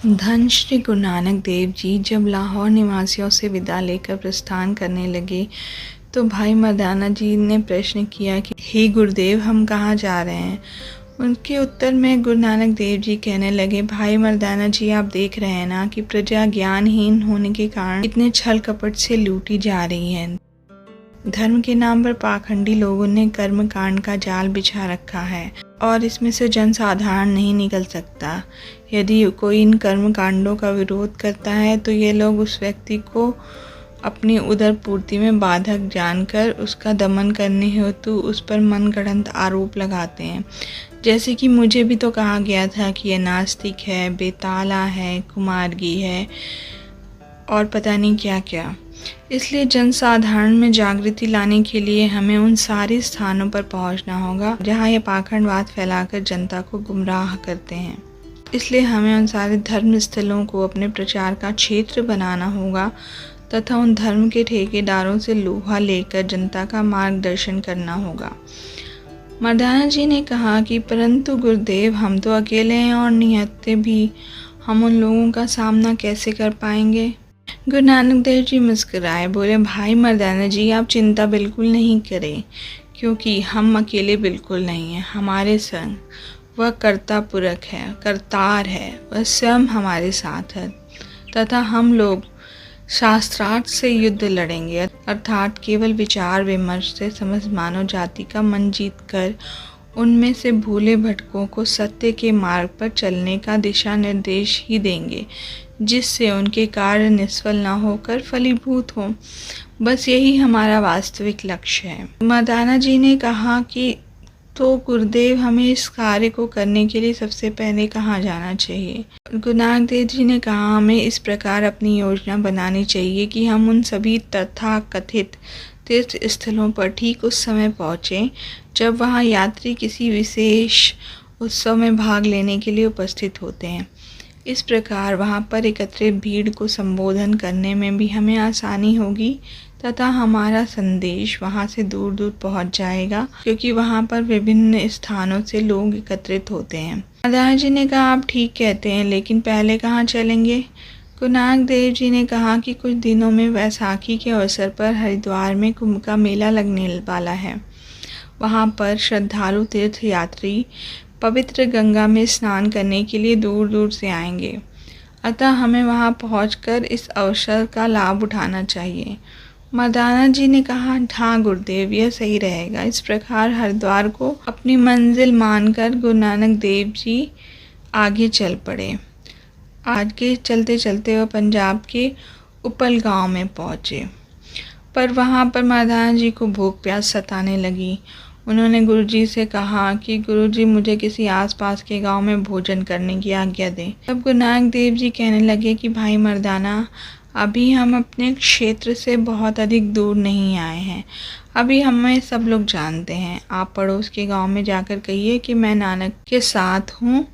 धन श्री गुरु नानक देव जी जब लाहौर निवासियों से विदा लेकर प्रस्थान करने लगे तो भाई मर्दाना जी ने प्रश्न किया कि हे गुरुदेव, हम कहाँ जा रहे हैं। उनके उत्तर में गुरु नानक देव जी कहने लगे, भाई मर्दाना जी, आप देख रहे हैं ना कि प्रजा ज्ञानहीन होने के कारण इतने छल कपट से लूटी जा रही है। धर्म के नाम पर पाखंडी लोगों ने कर्म कांड का जाल बिछा रखा है और इसमें से जनसाधारण नहीं निकल सकता। यदि कोई इन कर्म कांडों का विरोध करता है तो ये लोग उस व्यक्ति को अपनी उदर पूर्ति में बाधक जानकर उसका दमन करने हेतु उस पर मनगढ़ंत आरोप लगाते हैं। जैसे कि मुझे भी तो कहा गया था कि यह नास्तिक है, बेताला है, कुमार्गी है और पता नहीं क्या क्या। इसलिए जनसाधारण में जागृति लाने के लिए हमें उन सारे स्थानों पर पहुंचना होगा जहां ये पाखंडवाद फैलाकर जनता को गुमराह करते हैं। इसलिए हमें उन सारे धर्म स्थलों को अपने प्रचार का क्षेत्र बनाना होगा तथा उन धर्म के ठेकेदारों से लोहा लेकर जनता का मार्गदर्शन करना होगा। मर्दाना जी ने कहा कि परंतु गुरुदेव, हम तो अकेले हैं और निहत्थे भी, हम उन लोगों का सामना कैसे कर पाएंगे। गुरु नानक देव जी मुस्कुराए, बोले, भाई मर्दाना जी, आप चिंता बिल्कुल नहीं करें, क्योंकि हम अकेले बिल्कुल नहीं हैं। हमारे संग वह कर्ता पुरख है, करतार है, वह स्वयं हमारे साथ है तथा हम लोग शास्त्रार्थ से युद्ध लड़ेंगे, अर्थात केवल विचार विमर्श से समस्त मानव जाति का मन जीत कर उनमें से भूले भटकों को सत्य के मार्ग पर चलने का दिशा निर्देश ही देंगे, जिससे उनके कार्य निष्फल न होकर फलीभूत हो। बस यही हमारा वास्तविक लक्ष्य है। मर्दाना जी ने कहा कि तो गुरुदेव, हमें इस कार्य को करने के लिए सबसे पहले कहाँ जाना चाहिए। गुरु नानक देव जी ने कहा, हमें इस प्रकार अपनी योजना बनानी चाहिए कि हम उन सभी तथा कथित तीर्थ स्थलों पर ठीक उस समय पहुँचें जब वहाँ यात्री किसी विशेष उत्सव में भाग लेने के लिए उपस्थित होते हैं। इस प्रकार वहाँ पर एकत्रित भीड़ को संबोधन करने में भी हमें आसानी होगी तथा हमारा संदेश वहाँ से दूर दूर पहुँच जाएगा, क्योंकि वहाँ पर विभिन्न स्थानों से लोग एकत्रित होते हैं। मर्दाना जी ने कहा, आप ठीक कहते हैं, लेकिन पहले कहाँ चलेंगे। गुरु नानक देव जी ने कहा कि कुछ दिनों में वैसाखी के अवसर पर हरिद्वार में कुंभ का मेला लगने वाला है। वहाँ पर श्रद्धालु तीर्थ यात्री पवित्र गंगा में स्नान करने के लिए दूर दूर से आएंगे, अतः हमें वहां पहुंचकर इस अवसर का लाभ उठाना चाहिए। मर्दाना जी ने कहा, हाँ गुरुदेव, यह सही रहेगा। इस प्रकार हरिद्वार को अपनी मंजिल मानकर गुरु नानक देव जी आगे चल पड़े। आगे चलते चलते वह पंजाब के उपल गांव में पहुँचे, पर वहाँ पर मर्दाना जी को भूख प्यास सताने लगी। उन्होंने गुरुजी से कहा कि गुरुजी, मुझे किसी आसपास के गांव में भोजन करने की आज्ञा दें। तब गुरु नानक देव जी कहने लगे कि भाई मर्दाना, अभी हम अपने क्षेत्र से बहुत अधिक दूर नहीं आए हैं। अभी हमें सब लोग जानते हैं। आप पड़ोस के गांव में जाकर कहिए कि मैं नानक के साथ हूँ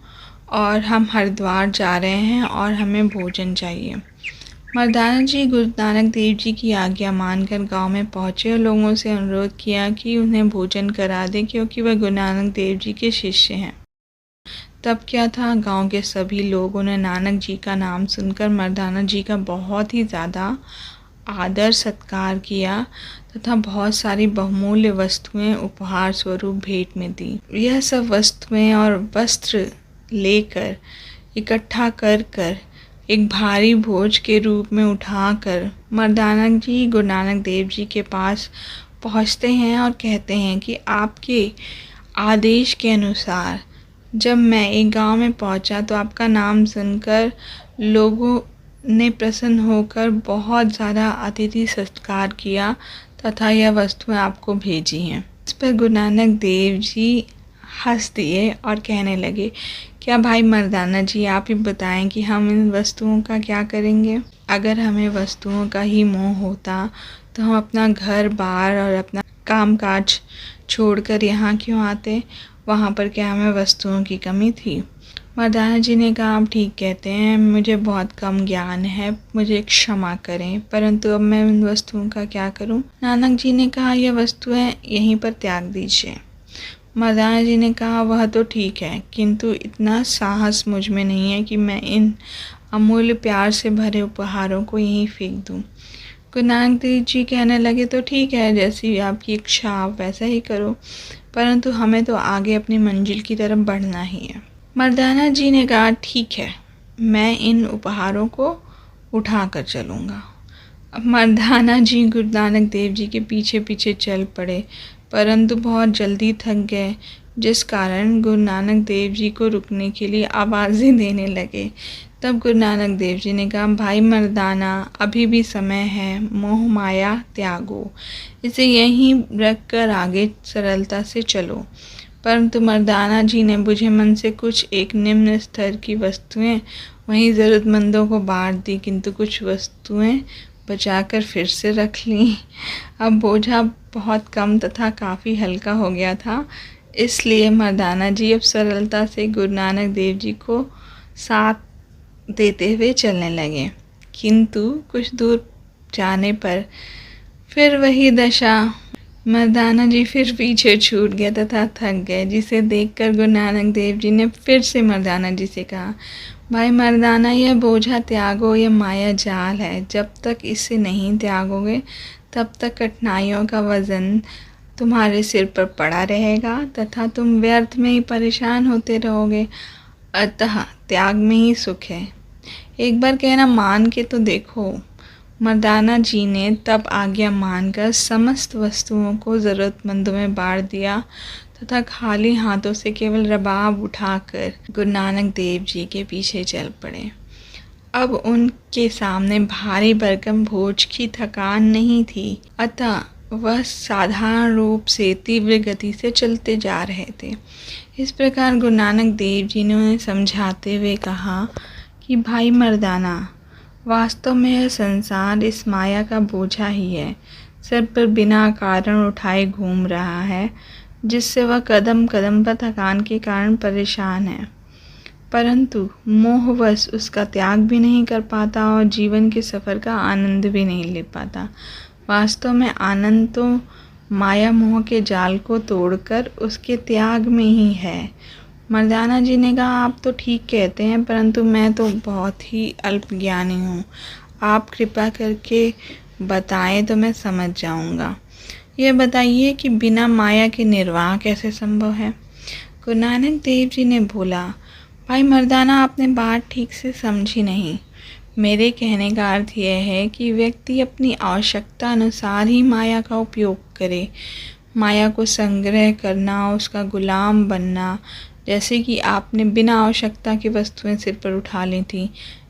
और हम हरिद्वार जा रहे हैं और हमें भोजन चाहिए। मर्दाना जी गुरु नानक देव जी की आज्ञा मानकर गांव में पहुंचे और लोगों से अनुरोध किया कि उन्हें भोजन करा दें, क्योंकि वह गुरु नानक देव जी के शिष्य हैं। तब क्या था, गांव के सभी लोगों ने नानक जी का नाम सुनकर मर्दाना जी का बहुत ही ज़्यादा आदर सत्कार किया तथा बहुत सारी बहुमूल्य वस्तुएं उपहार स्वरूप भेंट में दी। यह सब वस्तुएं और वस्त्र लेकर इकट्ठा कर एक भारी भोज के रूप में उठाकर मर्दाना जी गुरु नानक देव जी के पास पहुंचते हैं और कहते हैं कि आपके आदेश के अनुसार जब मैं एक गांव में पहुंचा तो आपका नाम सुनकर लोगों ने प्रसन्न होकर बहुत ज़्यादा अतिथि सत्कार किया तथा यह वस्तुएं आपको भेजी हैं। इस पर गुरु नानक देव जी हंस दिए और कहने लगे, क्या भाई मर्दाना जी, आप ही बताएं कि हम इन वस्तुओं का क्या करेंगे। अगर हमें वस्तुओं का ही मोह होता तो हम अपना घर बार और अपना कामकाज छोड़कर यहाँ क्यों आते। वहाँ पर क्या हमें वस्तुओं की कमी थी। मर्दाना जी ने कहा, आप ठीक कहते हैं, मुझे बहुत कम ज्ञान है, मुझे क्षमा करें, परंतु अब मैं इन वस्तुओं का क्या करूं। नानक जी ने कहा, यह वस्तुएं यहीं पर त्याग दीजिए। मर्दाना जी ने कहा, वह तो ठीक है, किंतु इतना साहस मुझ में नहीं है कि मैं इन अमूल्य प्यार से भरे उपहारों को यहीं फेंक दूं। गुरु नानक देव जी कहने लगे, तो ठीक है, जैसी आपकी इच्छा आप वैसा ही करो, परंतु हमें तो आगे अपनी मंजिल की तरफ बढ़ना ही है। मर्दाना जी ने कहा, ठीक है, मैं इन उपहारों को उठा कर चलूँगा। अब मर्दाना जी गुरु नानक देव जी के पीछे पीछे चल पड़े, परंतु बहुत जल्दी थक गए, जिस कारण गुरु नानक देव जी को रुकने के लिए आवाज़ें देने लगे। तब गुरु नानक देव जी ने कहा, भाई मर्दाना, अभी भी समय है, मोह माया त्यागो, इसे यहीं रख कर आगे सरलता से चलो। परंतु मर्दाना जी ने बुझे मन से कुछ एक निम्न स्तर की वस्तुएं वहीं ज़रूरतमंदों को बांट दी, किंतु कुछ वस्तुएं बचाकर फिर से रख ली। अब बोझा बहुत कम तथा काफ़ी हल्का हो गया था, इसलिए मर्दाना जी अब सरलता से गुरु नानक देव जी को साथ देते हुए चलने लगे। किंतु कुछ दूर जाने पर फिर वही दशा, मर्दाना जी फिर पीछे छूट गए तथा थक गए, जिसे देखकर गुरु नानक देव जी ने फिर से मर्दाना जी से कहा, भाई मर्दाना, यह बोझा त्यागो, यह माया जाल है। जब तक इसे नहीं त्यागोगे तब तक कठिनाइयों का वज़न तुम्हारे सिर पर पड़ा रहेगा तथा तुम व्यर्थ में ही परेशान होते रहोगे। अतः त्याग में ही सुख है। एक बार कहना मान के तो देखो। मर्दाना जी ने तब आज्ञा मानकर समस्त वस्तुओं को ज़रूरतमंदों में बांट दिया तथा खाली हाथों से केवल रबाब उठाकर गुरु नानक देव जी के पीछे चल पड़े। अब उनके सामने भारी भरकम बोझ की थकान नहीं थी, अतः वह साधारण रूप से तीव्र गति से चलते जा रहे थे। इस प्रकार गुरु नानक देव जी ने उन्हें समझाते हुए कहा कि भाई मर्दाना, वास्तव में यह संसार इस माया का बोझा ही है, सिर पर बिना कारण उठाए घूम रहा है, जिससे वह कदम कदम पर थकान के कारण परेशान है, परंतु मोहवश उसका त्याग भी नहीं कर पाता और जीवन के सफ़र का आनंद भी नहीं ले पाता। वास्तव में आनंद तो माया मोह के जाल को तोड़कर उसके त्याग में ही है। मर्दाना जी ने कहा, आप तो ठीक कहते हैं, परंतु मैं तो बहुत ही अल्पज्ञानी हूँ। आप कृपा करके बताएं तो मैं समझ जाऊँगा। यह बताइए कि बिना माया के निर्वाह कैसे संभव है। गुरु नानक देव जी ने बोला, भाई मर्दाना, आपने बात ठीक से समझी नहीं। मेरे कहने का अर्थ यह है कि व्यक्ति अपनी आवश्यकता अनुसार ही माया का उपयोग करे। माया को संग्रह करना, उसका गुलाम बनना, जैसे कि आपने बिना आवश्यकता की वस्तुएं सिर पर उठा ली थी,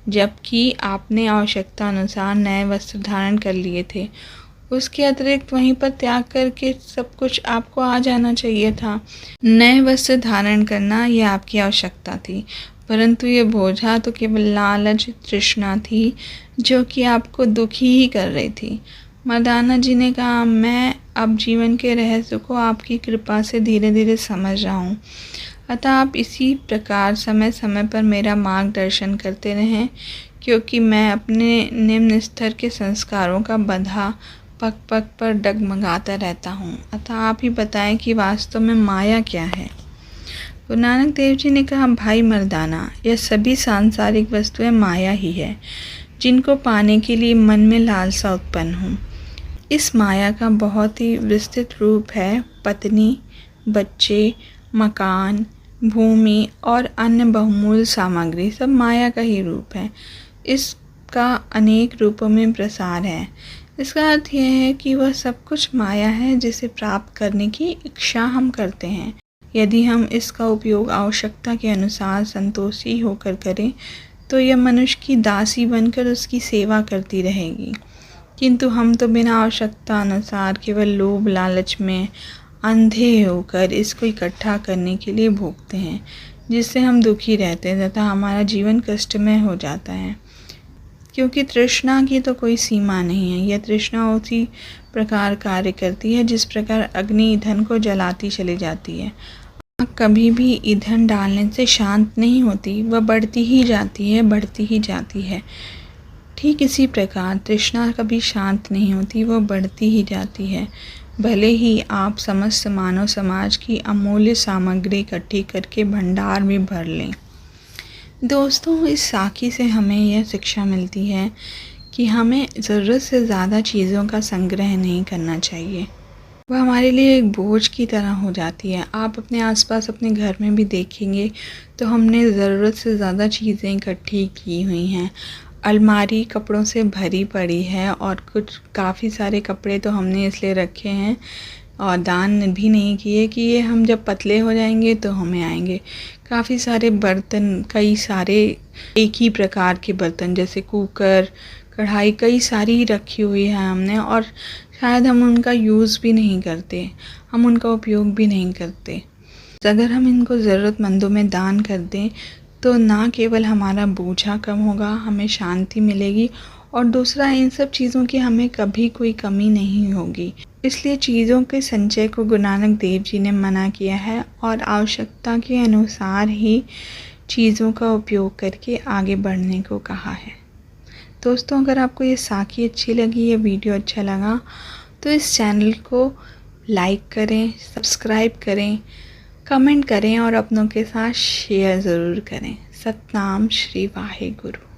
जबकि आपने आवश्यकता अनुसार नए वस्त्र धारण कर लिए थे। उसके अतिरिक्त वहीं पर त्याग करके सब कुछ आपको आ जाना चाहिए था। नए वस्त्र धारण करना यह आपकी आवश्यकता थी, परंतु ये बोझा तो केवल लालच तृष्णा थी, जो कि आपको दुखी ही कर रही थी। मर्दाना जी ने कहा, मैं अब जीवन के रहस्य को आपकी कृपा से धीरे धीरे समझ रहा हूँ, अतः आप इसी प्रकार समय समय पर मेरा मार्गदर्शन करते रहें, क्योंकि मैं अपने निम्न स्तर के संस्कारों का बंधा पग पग पर डगमगाता रहता हूँ। अतः आप ही बताएं कि वास्तव में माया क्या है। गुरु नानक देव जी ने कहा, भाई मर्दाना, यह सभी सांसारिक वस्तुएं माया ही है, जिनको पाने के लिए मन में लालसा उत्पन्न हो। इस माया का बहुत ही विस्तृत रूप है पत्नी, बच्चे, मकान, भूमि और अन्य बहुमूल्य सामग्री सब माया का ही रूप है। इसका अनेक रूपों में प्रसार है। इसका अर्थ यह है कि वह सब कुछ माया है, जिसे प्राप्त करने की इच्छा हम करते हैं। यदि हम इसका उपयोग आवश्यकता के अनुसार संतोषी होकर करें तो यह मनुष्य की दासी बनकर उसकी सेवा करती रहेगी, किंतु हम तो बिना आवश्यकता अनुसार केवल लोभ लालच में अंधे होकर इसको इकट्ठा करने के लिए भोगते हैं, जिससे हम दुखी रहते हैं तथा हमारा जीवन कष्टमय हो जाता है। क्योंकि तृष्णा की तो कोई सीमा नहीं है। यह तृष्णा उसी प्रकार कार्य करती है जिस प्रकार अग्नि ईंधन को जलाती चली जाती है। आग कभी भी ईंधन डालने से शांत नहीं होती, वह बढ़ती ही जाती है, बढ़ती ही जाती है। ठीक इसी प्रकार तृष्णा कभी शांत नहीं होती, वह बढ़ती ही जाती है। भले ही आप समस्त मानव समाज की अमूल्य सामग्री इकट्ठी करके भंडार में भर लें, दोस्तों, इस साखी से हमें यह शिक्षा मिलती है कि हमें ज़रूरत से ज़्यादा चीज़ों का संग्रह नहीं करना चाहिए। वह हमारे लिए एक बोझ की तरह हो जाती है। आप अपने आसपास अपने घर में भी देखेंगे तो हमने ज़रूरत से ज़्यादा चीज़ें इकट्ठी की हुई हैं। अलमारी कपड़ों से भरी पड़ी है और कुछ काफ़ी सारे कपड़े तो हमने इसलिए रखे हैं और दान भी नहीं किए कि ये हम जब पतले हो जाएंगे तो हमें आएंगे। काफ़ी सारे बर्तन, कई सारे एक ही प्रकार के बर्तन जैसे कुकर, कढ़ाई, कई सारी रखी हुई है हमने और शायद हम उनका यूज़ भी नहीं करते, हम उनका उपयोग भी नहीं करते। अगर हम इनको ज़रूरतमंदों में दान कर दें तो ना केवल हमारा बोझा कम होगा, हमें शांति मिलेगी और दूसरा, इन सब चीज़ों की हमें कभी कोई कमी नहीं होगी। इसलिए चीज़ों के संचय को गुरु नानक देव जी ने मना किया है और आवश्यकता के अनुसार ही चीज़ों का उपयोग करके आगे बढ़ने को कहा है। दोस्तों, अगर आपको ये साखी अच्छी लगी, ये वीडियो अच्छा लगा तो इस चैनल को लाइक करें, सब्सक्राइब करें, कमेंट करें और अपनों के साथ शेयर ज़रूर करें। सतनाम श्री वाहे गुरु।